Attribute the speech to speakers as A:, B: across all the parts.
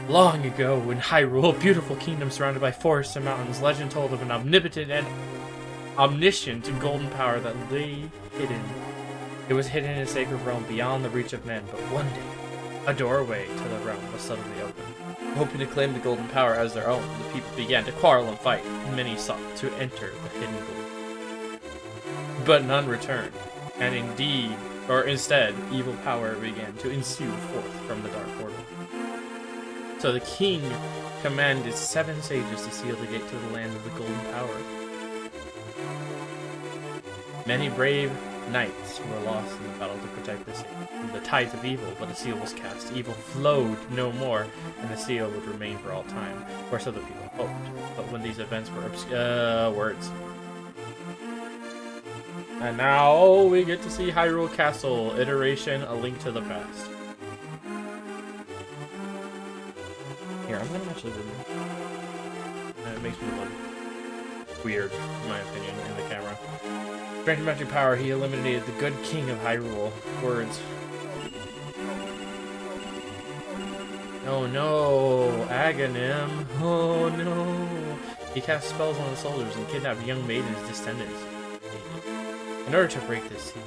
A: Long ago, in Hyrule, a beautiful kingdom surrounded by forests and mountains, legend told of an omnipotent and omniscient golden power that lay hidden. It was hidden in a sacred realm beyond the reach of men, but one day, a doorway to the realm was suddenly opened. Hoping to claim the golden power as their own, the people began to quarrel and fight. Many sought to enter the hidden gold, but none returned, and instead, evil power began to ensue forth from the dark portal. So the king commanded 7 sages to seal the gate to the land of the golden power. Many brave knights were lost in the battle to protect the city from the tides of evil, but the seal was cast. Evil flowed no more, and the seal would remain for all time, or so the people hoped. But when these events were words. And now we get to see Hyrule Castle, Iteration, A Link to the Past. Here, I'm gonna actually remove it. It makes me look weird, in my opinion, in the camera. Granted magic power, he eliminated the good king of Hyrule. Words. Oh no, Aghanim. Oh no. He cast spells on the soldiers and kidnapped young maidens' descendants. In order to break this seal.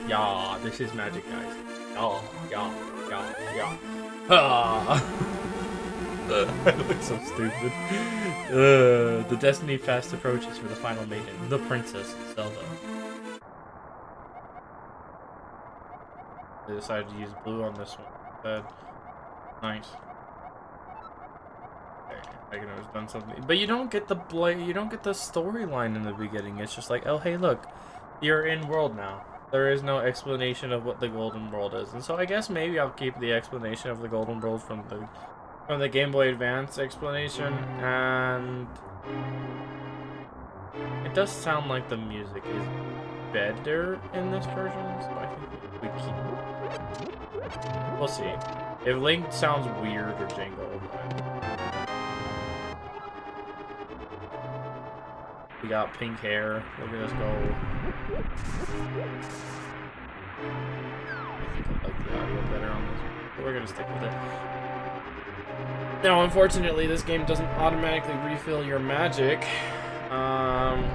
A: Yeah, this is magic, guys. Yeah. Ah. I look so stupid. The destiny fast approaches for the final maiden, the Princess Zelda. They decided to use blue on this one. Nice. I can have done something, but you don't get the storyline in the beginning. It's just like, oh hey, look, you're in world now. There is no explanation of what the Golden World is, and so I guess maybe I'll keep the explanation of the Golden World from the Game Boy Advance explanation, and it does sound like the music is better in this version, so I think we keep. We'll see. If Link sounds weird or jangled. We got pink hair. Look at us go. I think I like the audio better on this, but we're gonna stick with it. Now, unfortunately, this game doesn't automatically refill your magic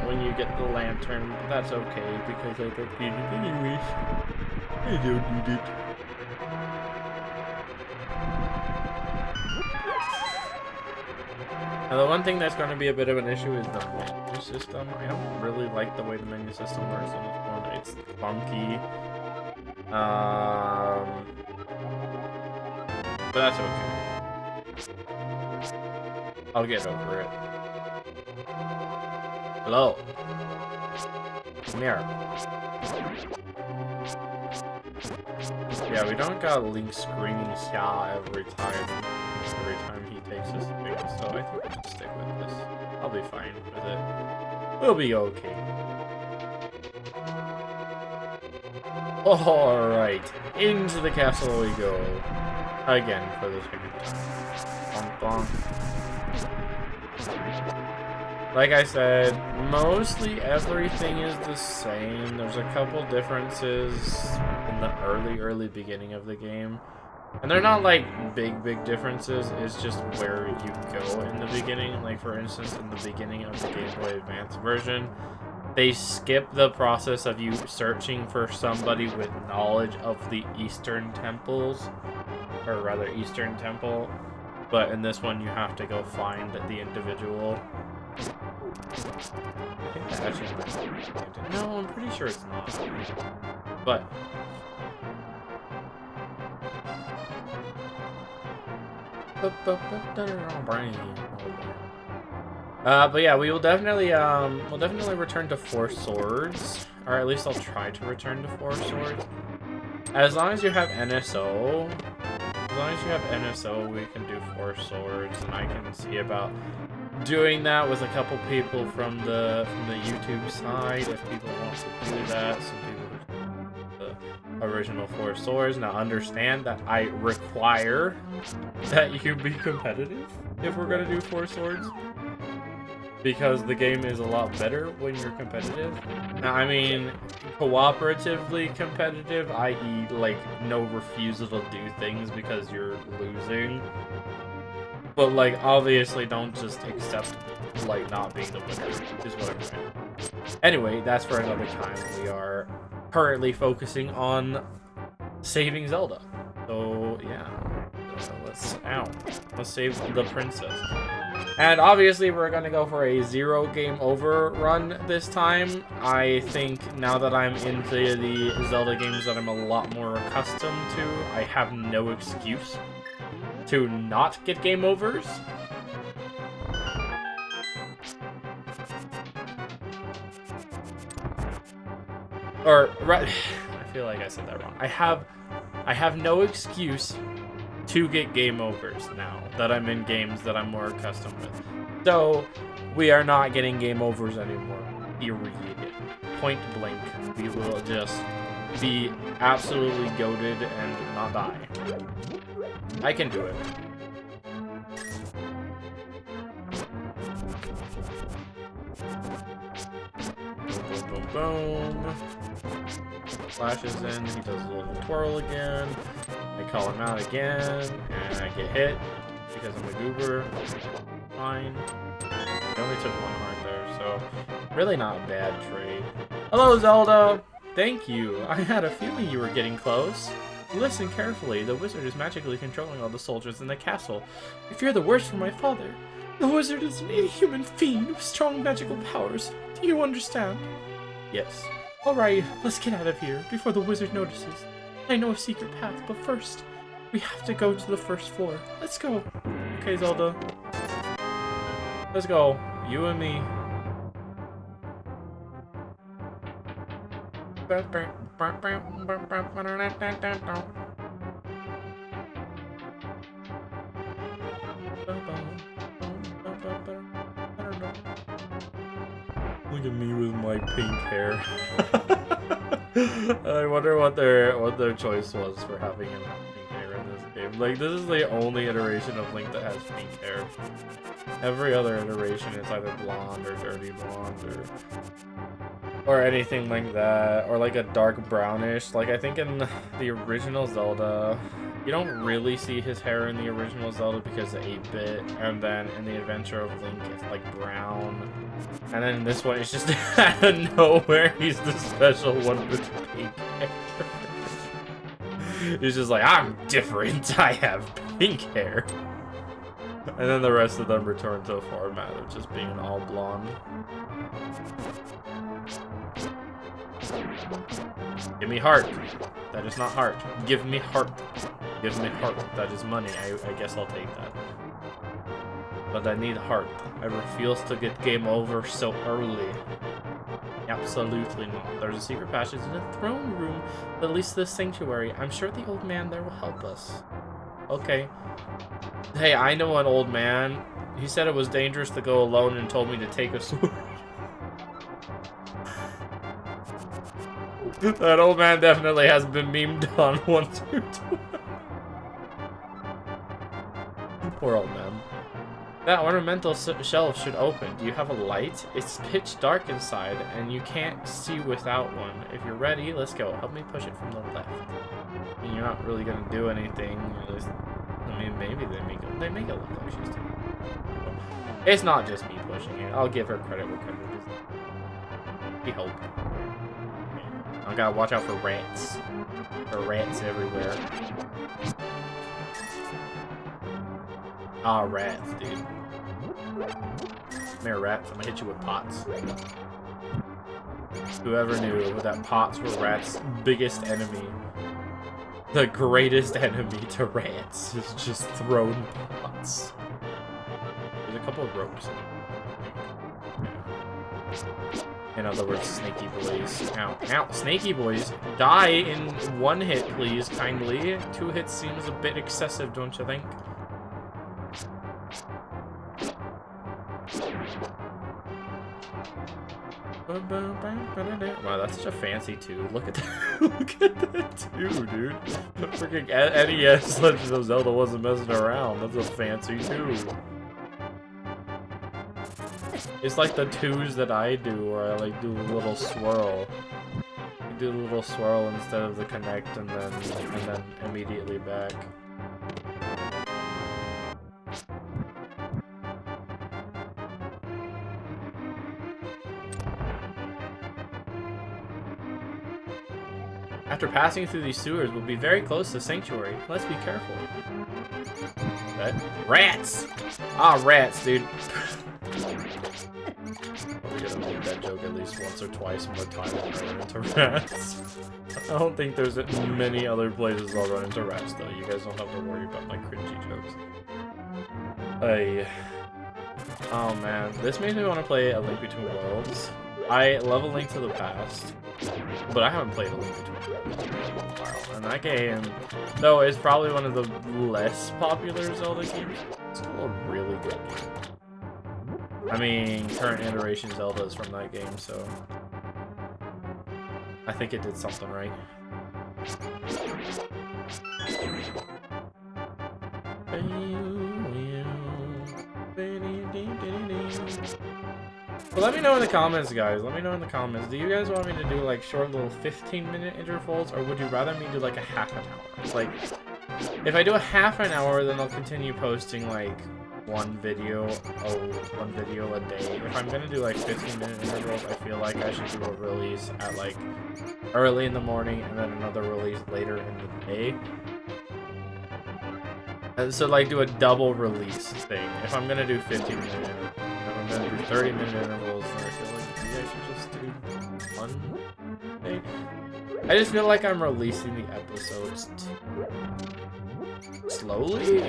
A: when you get the lantern, but that's okay because I don't need it anyways. I don't need it. Now, the one thing that's going to be a bit of an issue is the menu system. I don't really like the way the menu system works in this one. It's funky. But that's okay. I'll get over it. Hello. Come here. Yeah, we don't got Link screaming "yeah" every time he takes his thing, so I think we'll just stick with this. I'll be fine with it. We'll be okay. Alright, into the castle we go. Again for the second time. Bonk, bonk. Like I said, mostly everything is the same. There's a couple differences in the early beginning of the game. And they're not like big differences, it's just where you go in the beginning. Like for instance, in the beginning of the Game Boy Advance version, they skip the process of you searching for somebody with knowledge of the Eastern temples, or rather Eastern temple. But in this one, you have to go find the individual. I think that actually might be. No, I'm pretty sure it's not. But yeah, we will definitely return to 4 swords, or at least I'll try to return to 4 swords. As long as you have NSO, we can do 4 swords, and I can see about doing that with a couple people from the YouTube side if people want to do that. Some people the original 4 swords. Now understand that I require that you be competitive if we're gonna do 4 swords. because the game is a lot better when you're competitive. Now, I mean, cooperatively competitive, i.e. like no refusal to do things because you're losing. But like, obviously don't just accept like not being the winner, is what I'm saying. Anyway, that's for another time. We are currently focusing on saving Zelda. So yeah, let's save the princess. And obviously we're gonna go for a 0 game over run this time. I think now that I'm into the Zelda games that I'm a lot more accustomed to, I have no excuse to not get game overs. Or, right, I feel like I said that wrong. I have no excuse to get game overs now that I'm in games that I'm more accustomed with. So, we are not getting game overs anymore. Period. Point blank. We will just be absolutely goated and not die. I can do it. Boom, boom, boom. Flashes in, he does a little twirl again. I call him out again, and I get hit because I'm a goober. Fine. I only took 1 heart there, so really not a bad trade. Hello, Zelda! Thank you. I had a feeling you were getting close. Listen carefully. The wizard is magically controlling all the soldiers in the castle. I fear the worst for my father. The wizard is an inhuman fiend with strong magical powers. Do you understand? Yes. Alright, let's get out of here before the wizard notices. I know a secret path, but first, we have to go to the first floor. Let's go. Okay, Zelda. Let's go. You and me. Look at me with my pink hair. I wonder what their choice was for having him have pink hair in this game. Like, this is the only iteration of Link that has pink hair. Every other iteration is either blonde or dirty blonde or anything like that, or like a dark brownish. Like, I think in the original Zelda, you don't really see his hair in the original Zelda because of 8-bit, and then in the Adventure of Link, it's like brown. And then in this one, it's just out of nowhere, he's the special one with pink hair. He's just like, I'm different, I have pink hair. And then the rest of them return to a format of just being all blonde. Give me heart. That is not heart. Give me heart. Give me heart. That is money. I guess I'll take that. But I need heart. I refuse to get game over so early. Absolutely not. There's a secret passage in the throne room that leads to the sanctuary. I'm sure the old man there will help us. Okay. Hey, I know an old man. He said it was dangerous to go alone and told me to take a sword. That old man definitely has been memed on once or twice. Poor old man. That ornamental shelf should open. Do you have a light? It's pitch dark inside, and you can't see without one. If you're ready, let's go. Help me push it from the left. I mean, you're not really gonna do anything. I mean, maybe they make it look like she's doing it. It's not just me pushing it. I'll give her credit where credit is due. We hope. I gotta watch out for rats. There are rats everywhere. Ah, rats, dude. Come here, rats. I'm gonna hit you with pots. Whoever knew that pots were rats' biggest enemy. The greatest enemy to rats is just thrown pots. There's a couple of ropes. In other words, snaky boys. Ow. Ow. Snaky boys. Die in 1 hit, please, kindly. 2 hits seems a bit excessive, don't you think? Wow, that's such a fancy tube. Look at that. Look at that tube, dude. Freaking NES Legend of Zelda wasn't messing around. That's a fancy tube. It's like the twos that I do, where I like do a little swirl. Do a little swirl instead of the connect, and then immediately back. After passing through these sewers, we'll be very close to Sanctuary. Let's be careful. What? Rats! Ah, rats, dude. We're gonna make that joke at least once or twice more time when I run into rats. I don't think there's many other places I'll run into rats, though. You guys don't have to worry about my cringy jokes. Oh man, this makes me want to play A Link Between Worlds. I love A Link to the Past, but I haven't played A Link Between Worlds in a while. And that game, though, is probably one of the less popular Zelda games. It's still a really good game. I mean, current iteration Zelda is from that game, so I think it did something right. Well, let me know in the comments, guys. Let me know in the comments. Do you guys want me to do like short little 15-minute intervals, or would you rather me do like a half an hour? Like, if I do a half an hour, then I'll continue posting like one video a day. If I'm gonna do like 15-minute intervals, I feel like I should do a release at like early in the morning and then another release later in the day. And so like do a double release thing. If I'm gonna do 15-minute intervals, if I'm gonna do 30-minute intervals, then I feel like maybe I should just do one day. I just feel like I'm releasing the episodes slowly.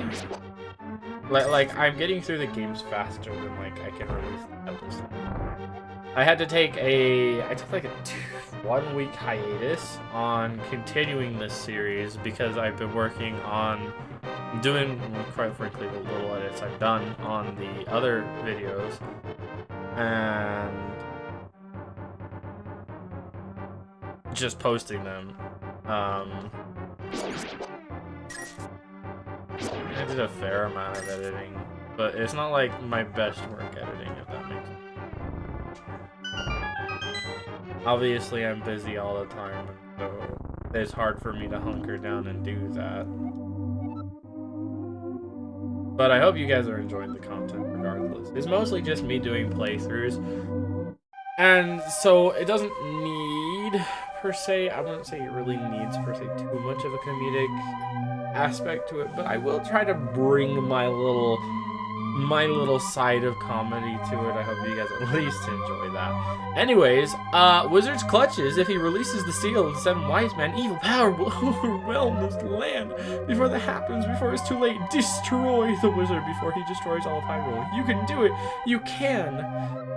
A: Like I'm getting through the games faster than like I can release the episode. I took like a 1-week hiatus on continuing this series because I've been working on doing, quite frankly, the little edits I've done on the other videos, and just posting them. I did a fair amount of editing, but it's not like my best work editing, if that makes sense. Obviously, I'm busy all the time, so it's hard for me to hunker down and do that. But I hope you guys are enjoying the content regardless. It's mostly just me doing playthroughs, and so it doesn't need, per se, I wouldn't say it really needs, per se, too much of a comedic aspect to it, but I will try to bring my little side of comedy to it. I hope you guys at least enjoy that. Anyways, Wizard's clutches. If he releases the seal of the 7 wise men, evil power will overwhelm this land. Before that happens, before it's too late, destroy the wizard before he destroys all of Hyrule. You can do it. You can.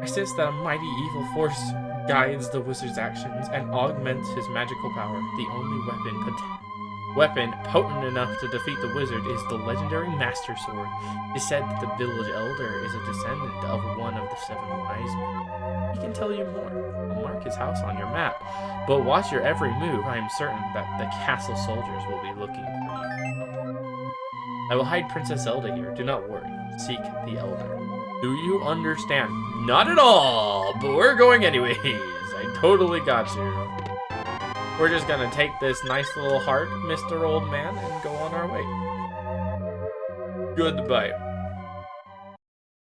A: I sense that a mighty evil force guides the wizard's actions and augments his magical power. The only weapon potent enough to defeat the wizard is the legendary Master Sword. It is said that the village elder is a descendant of one of the 7 wise men. He can tell you more. I'll mark his house on your map, but watch your every move. I am certain that the castle soldiers will be looking for you. I will hide Princess Zelda here. Do not worry. Seek the elder. Do you understand? Not at all, but we're going anyways. I totally got you. We're just gonna take this nice little heart, Mr. Old Man, and go on our way. Goodbye.